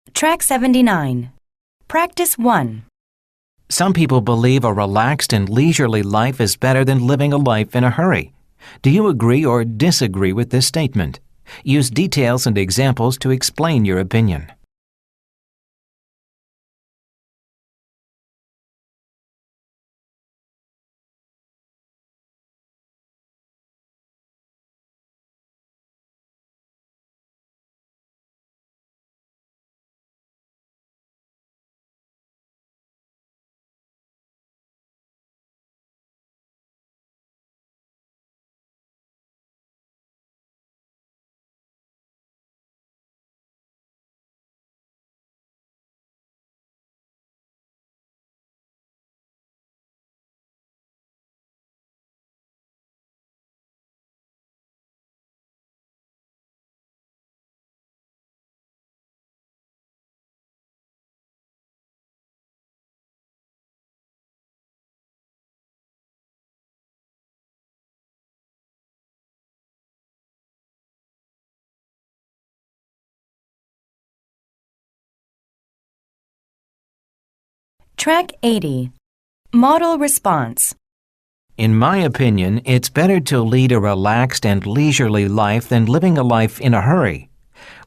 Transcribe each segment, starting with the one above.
Track 79. Practice 1. Some people believe a relaxed and leisurely life is better than living a life in a hurry. Do you agree or disagree with this statement? Use details and examples to explain your opinion. Track 80. Model response. In my opinion, it's better to lead a relaxed and leisurely life than living a life in a hurry.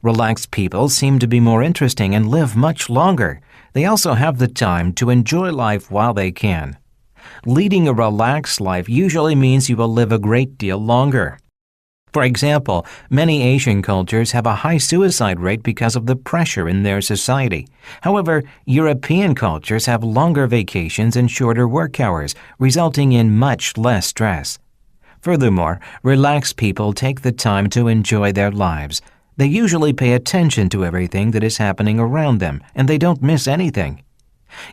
Relaxed people seem to be more interesting and live much longer. They also have the time to enjoy life while they can. Leading a relaxed life usually means you will live a great deal longer. For example, many Asian cultures have a high suicide rate because of the pressure in their society. However, European cultures have longer vacations and shorter work hours, resulting in much less stress. Furthermore, relaxed people take the time to enjoy their lives. They usually pay attention to everything that is happening around them, and they don't miss anything.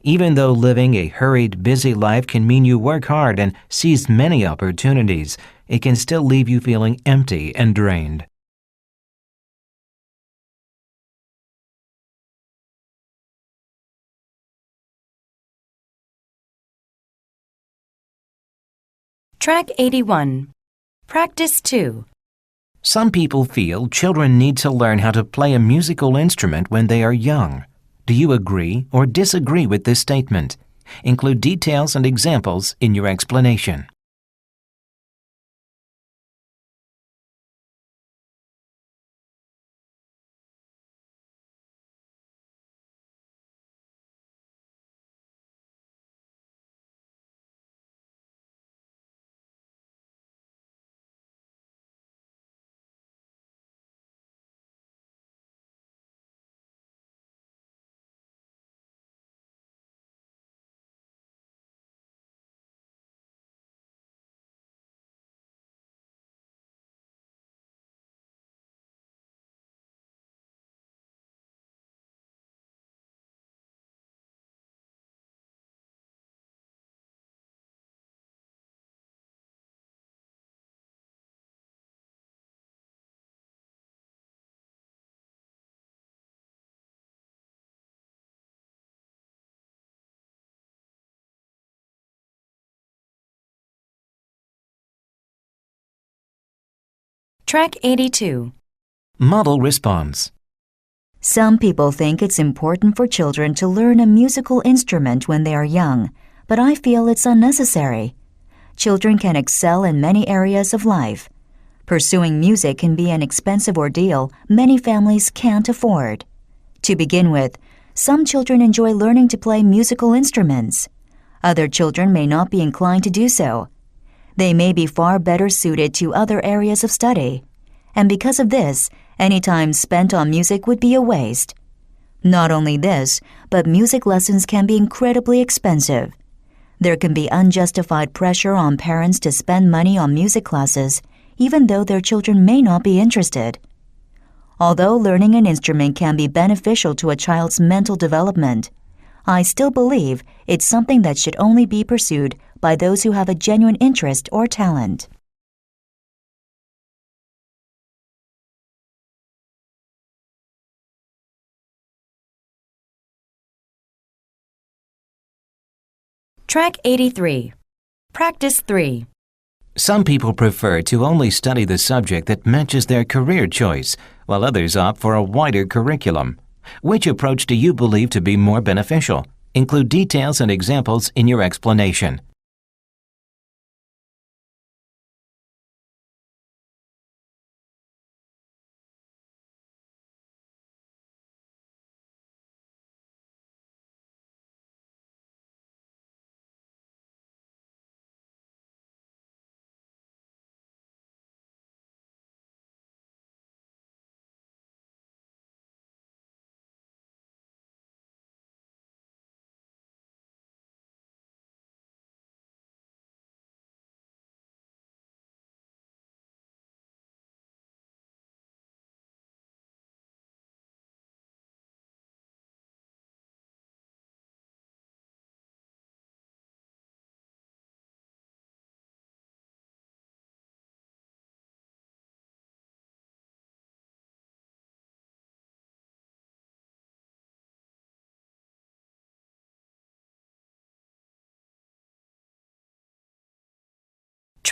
Even though living a hurried, busy life can mean you work hard and seize many opportunities, it can still leave you feeling empty and drained. Track 81. Practice 2. Some people feel children need to learn how to play a musical instrument when they are young. Do you agree or disagree with this statement? Include details and examples in your explanation. Track 82. Model response. Some people think it's important for children to learn a musical instrument when they are young, but I feel it's unnecessary. Children can excel in many areas of life. Pursuing music can be an expensive ordeal many families can't afford. To begin with, some children enjoy learning to play musical instruments. Other children may not be inclined to do so. They may be far better suited to other areas of study, and because of this, any time spent on music would be a waste. Not only this, but music lessons can be incredibly expensive. There can be unjustified pressure on parents to spend money on music classes, even though their children may not be interested. Although learning an instrument can be beneficial to a child's mental development, I still believe it's something that should only be pursued by those who have a genuine interest or talent. Track 83. Practice 3. Some people prefer to only study the subject that matches their career choice, while others opt for a wider curriculum. Which approach do you believe to be more beneficial? Include details and examples in your explanation.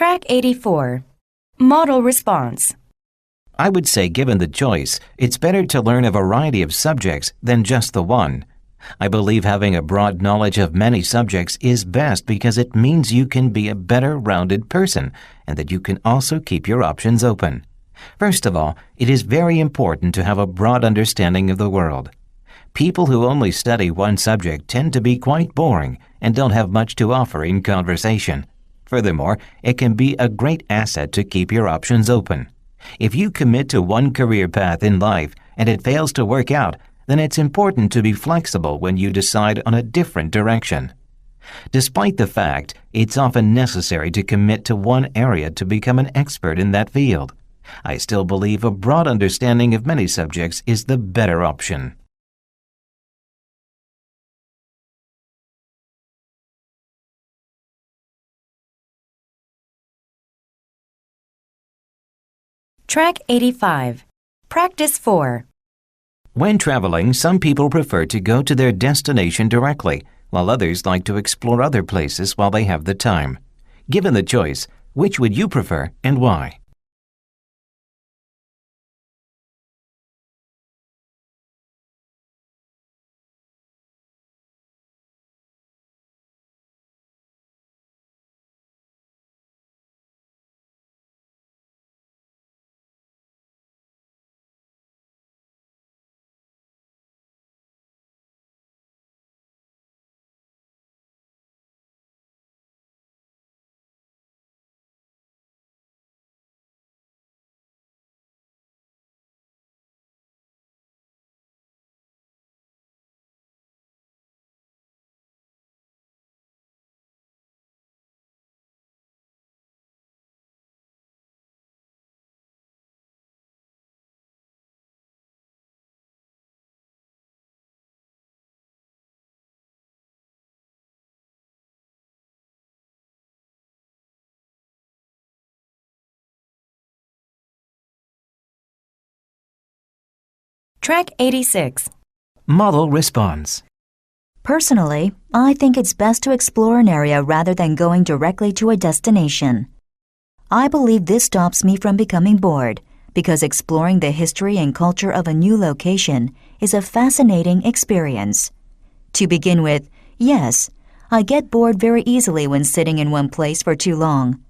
Track 84. Model response. I would say, given the choice, it's better to learn a variety of subjects than just the one. I believe having a broad knowledge of many subjects is best because it means you can be a better rounded person and that you can also keep your options open. First of all, it is very important to have a broad understanding of the world. People who only study one subject tend to be quite boring and don't have much to offer in conversation. Furthermore, it can be a great asset to keep your options open. If you commit to one career path in life and it fails to work out, then it's important to be flexible when you decide on a different direction. Despite the fact it's often necessary to commit to one area to become an expert in that field, I still believe a broad understanding of many subjects is the better option. Track 85. Practice 4. When traveling, some people prefer to go to their destination directly, while others like to explore other places while they have the time. Given the choice, which would you prefer and why? Track 86. Model response. Personally, I think it's best to explore an area rather than going directly to a destination. I believe this stops me from becoming bored because exploring the history and culture of a new location is a fascinating experience. To begin with, yes, I get bored very easily when sitting in one place for too long.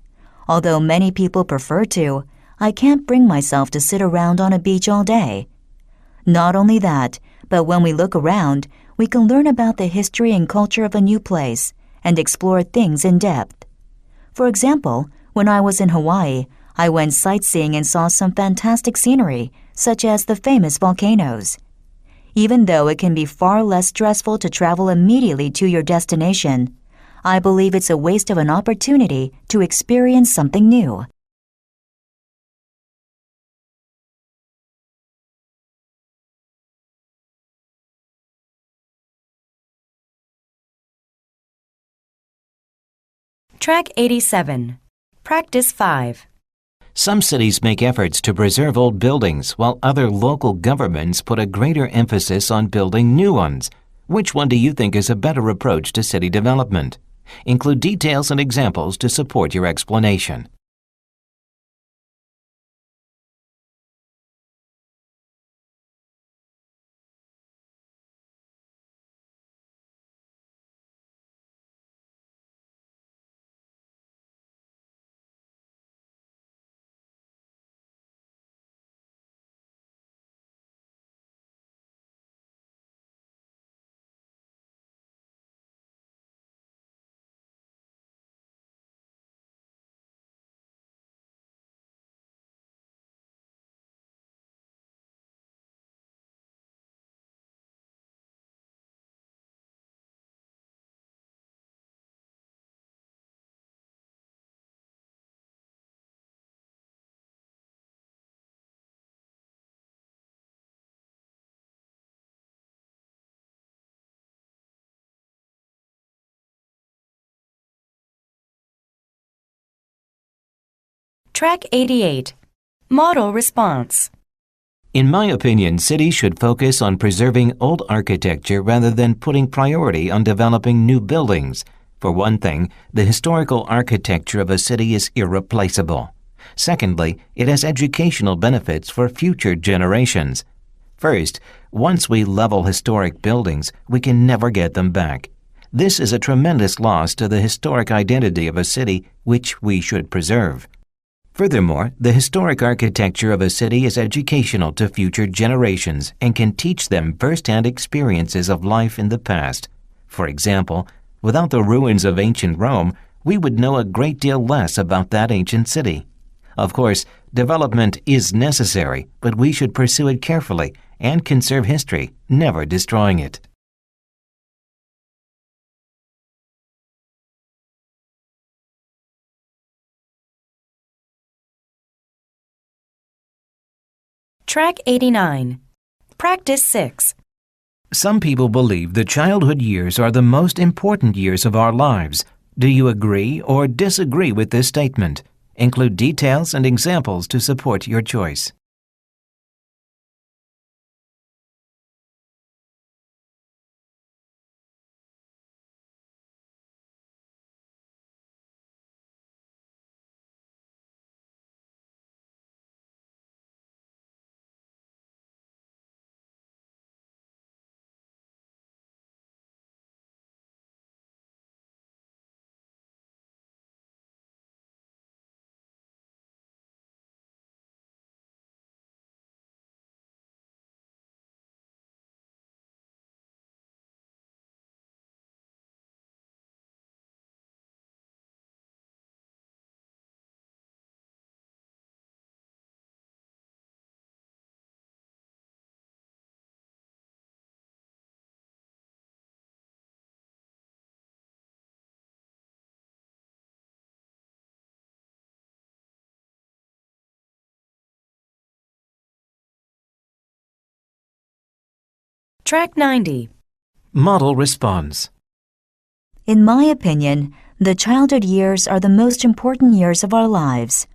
Although many people prefer to, I can't bring myself to sit around on a beach all day. Not only that, but when we look around, we can learn about the history and culture of a new place and explore things in depth. For example, when I was in Hawaii, I went sightseeing and saw some fantastic scenery, such as the famous volcanoes. Even though it can be far less stressful to travel immediately to your destination, I believe it's a waste of an opportunity to experience something new. Track 87. Practice 5. Some cities make efforts to preserve old buildings, while other local governments put a greater emphasis on building new ones. Which one do you think is a better approach to city development? Include details and examples to support your explanation. Track 88. Model response. In my opinion, cities should focus on preserving old architecture rather than putting priority on developing new buildings. For one thing, the historical architecture of a city is irreplaceable. Secondly, it has educational benefits for future generations. First, once we level historic buildings, we can never get them back. This is a tremendous loss to the historic identity of a city, which we should preserve. Furthermore, the historic architecture of a city is educational to future generations and can teach them first-hand experiences of life in the past. For example, without the ruins of ancient Rome, we would know a great deal less about that ancient city. Of course, development is necessary, but we should pursue it carefully and conserve history, never destroying it. Track 89. Practice 6. Some people believe the childhood years are the most important years of our lives. Do you agree or disagree with this statement? Include details and examples to support your choice. Track 90. Model response. In my opinion, the childhood years are the most important years of our lives.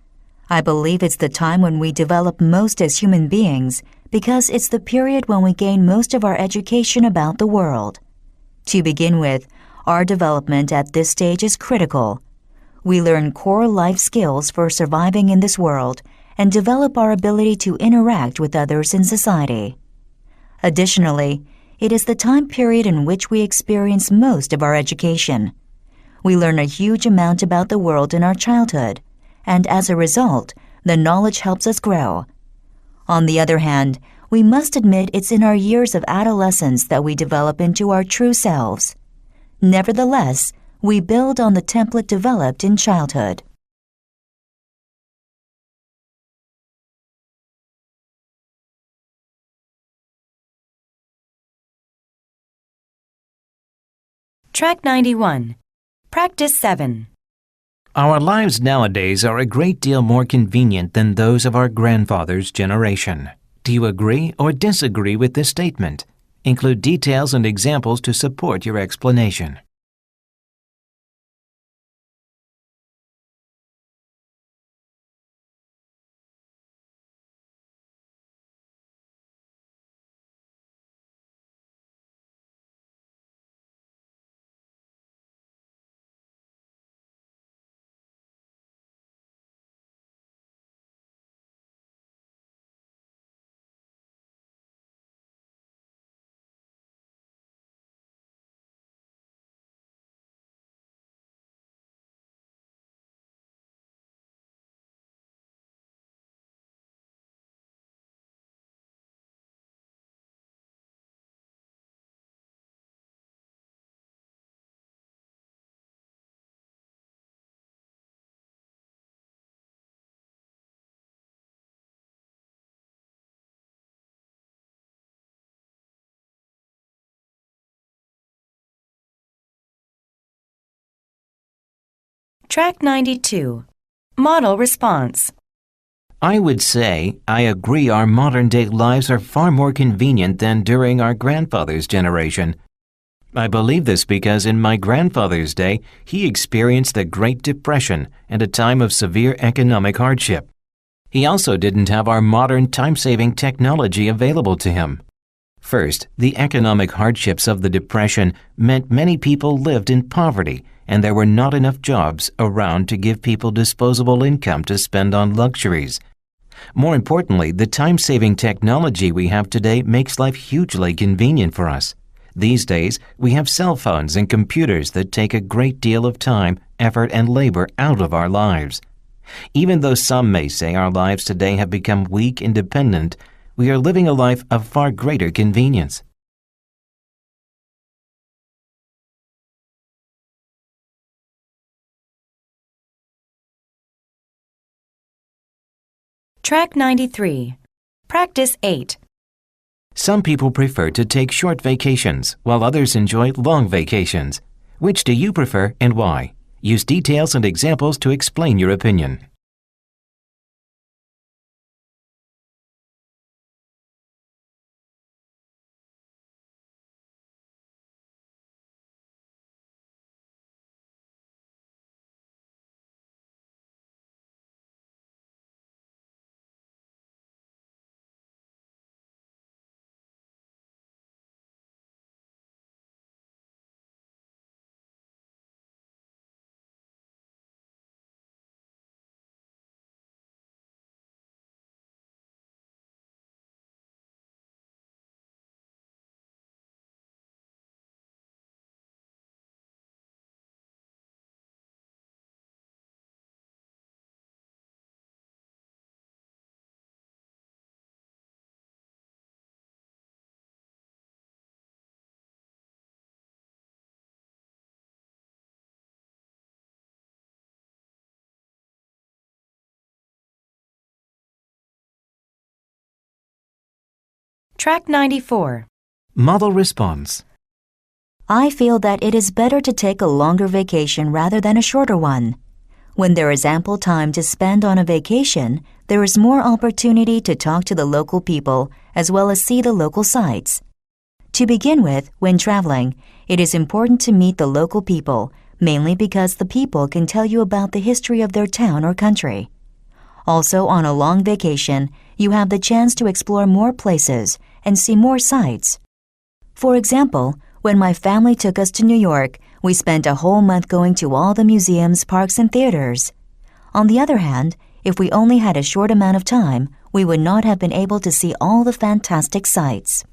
I believe it's the time when we develop most as human beings because it's the period when we gain most of our education about the world. To begin with, our development at this stage is critical. We learn core life skills for surviving in this world and develop our ability to interact with others in society. Additionally, it is the time period in which we experience most of our education. We learn a huge amount about the world in our childhood, and as a result, the knowledge helps us grow. On the other hand, we must admit it's in our years of adolescence that we develop into our true selves. Nevertheless, we build on the template developed in childhood. Track 91. Practice 7. Our lives nowadays are a great deal more convenient than those of our grandfather's generation. Do you agree or disagree with this statement? Include details and examples to support your explanation. Track 92. Model response. I would say I agree our modern-day lives are far more convenient than during our grandfather's generation. I believe this because in my grandfather's day, he experienced the Great Depression and a time of severe economic hardship. He also didn't have our modern time-saving technology available to him. First, the economic hardships of the Depression meant many people lived in poverty, and there were not enough jobs around to give people disposable income to spend on luxuries. More importantly, the time-saving technology we have today makes life hugely convenient for us. These days, we have cell phones and computers that take a great deal of time, effort, and labor out of our lives. Even though some may say our lives today have become weak and dependent, we are living a life of far greater convenience. Track 93. Practice 8. Some people prefer to take short vacations, while others enjoy long vacations. Which do you prefer and why? Use details and examples to explain your opinion. Track 94. Model response. I feel that it is better to take a longer vacation rather than a shorter one. When there is ample time to spend on a vacation, there is more opportunity to talk to the local people as well as see the local sites. To begin with, when traveling, it is important to meet the local people, mainly because the people can tell you about the history of their town or country. Also, on a long vacation, you have the chance to explore more places and see more sights. For example, when my family took us to New York, we spent a whole month going to all the museums, parks, and theaters. On the other hand, if we only had a short amount of time, we would not have been able to see all the fantastic sights.